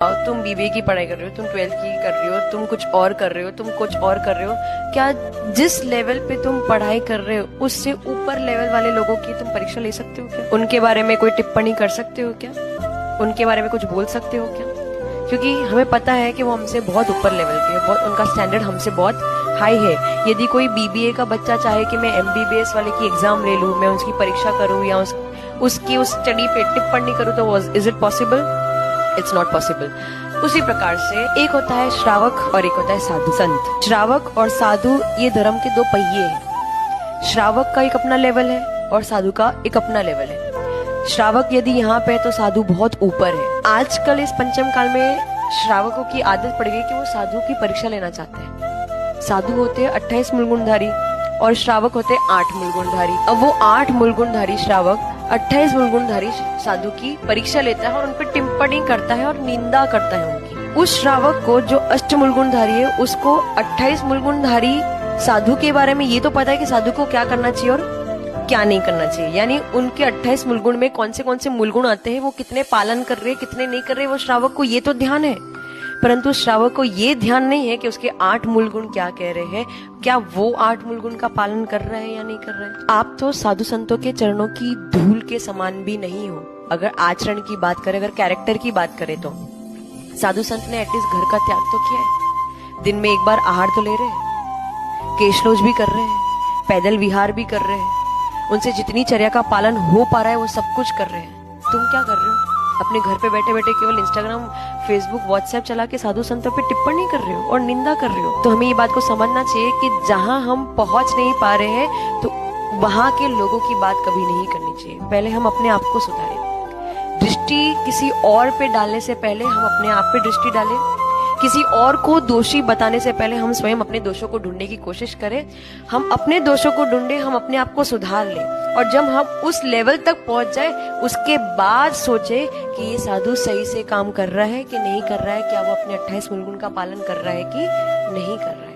तुम बीबीए की पढ़ाई कर रहे हो, तुम 12th की कर रहे हो, तुम कुछ और कर रहे हो, तुम कुछ और कर रहे हो। क्या जिस लेवल पे तुम पढ़ाई कर रहे हो उससे ऊपर लेवल वाले लोगों की तुम परीक्षा ले सकते हो क्या? उनके बारे में कोई टिप्पणी कर सकते हो क्या? उनके बारे में कुछ बोल सकते हो क्या? क्योंकि हमें पता है कि वो हमसे बहुत ऊपर लेवल के है, बहुत उनका स्टैंडर्ड हमसे बहुत हाई है। यदि कोई बीबीए का बच्चा चाहे कि मैं एमबीबीएस वाले की एग्जाम ले लूं, मैं उसकी परीक्षा करूं या उसकी उस स्टडी पे टिप्पणी करूं, तो is it possible? It's not possible. उसी प्रकार से एक होता है श्रावक और एक होता है साधु संत। श्रावक और साधु ये धर्म के दो पहिए हैं। श्रावक का एक अपना लेवल है और साधु का एक अपना लेवल है। श्रावक यदि यहाँ पे है तो साधु बहुत ऊपर है। आजकल इस पंचम काल में श्रावकों की आदत पड़ गई कि वो साधु की परीक्षा लेना चाहते हैं। साधु होते हैं 28 मूलगुणधारी और श्रावक होते हैं 8 मूलगुणधारी। अब वो 8 मूलगुणधारी श्रावक 28 मूलगुणधारी साधु की परीक्षा लेता है और उन पर टिप्पणी करता है और निंदा करता है उनकी। उस श्रावक को जो अष्ट मूलगुणधारी है उसको 28 मूलगुणधारी साधु के बारे में ये तो पता है कि साधु को क्या करना चाहिए और क्या नहीं करना चाहिए, यानी उनके 28 मूलगुण में कौन से मूलगुण आते हैं, वो कितने पालन कर रहे हैं, कितने नहीं कर रहे, वो श्रावक को ये तो ध्यान है। परंतु श्रावक को ये ध्यान नहीं है कि उसके 8 मूलगुण क्या कह रहे हैं, क्या वो 8 मूलगुण का पालन कर रहा है या नहीं कर रहा है। आप तो साधु संतों के चरणों की धूल के समान भी नहीं हो। अगर आचरण की बात करें, अगर कैरेक्टर की बात करें, तो साधु संत ने एटलीस्ट घर का त्याग तो किया है। दिन में एक बार आहार तो ले रहे हैं, केशलोज भी कर रहे हैं, पैदल विहार भी कर रहे हैं, उनसे जितनी चर्या का पालन हो पा रहा है वो सब कुछ कर रहे हैं। तुम क्या कर रहे हो? अपने घर पे बैठे बैठे केवल इंस्टाग्राम, फेसबुक, व्हाट्सएप चला के साधु संतों पे टिप्पणी कर रहे हो और निंदा कर रहे हो। तो हमें ये बात को समझना चाहिए कि जहां हम पहुंच नहीं पा रहे हैं तो वहां के लोगों की बात कभी नहीं करनी चाहिए। पहले हम अपने आप को सुधारें। दृष्टि किसी और पे डालने से पहले हम अपने आप पे दृष्टि डालें। किसी और को दोषी बताने से पहले हम स्वयं अपने दोषों को ढूंढने की कोशिश करें। हम अपने दोषों को ढूंढे, हम अपने आप को सुधार लें और जब हम उस लेवल तक पहुंच जाए उसके बाद सोचे कि ये साधु सही से काम कर रहा है कि नहीं कर रहा है, क्या वो अपने 28 मूलगुण का पालन कर रहा है कि नहीं कर रहा है।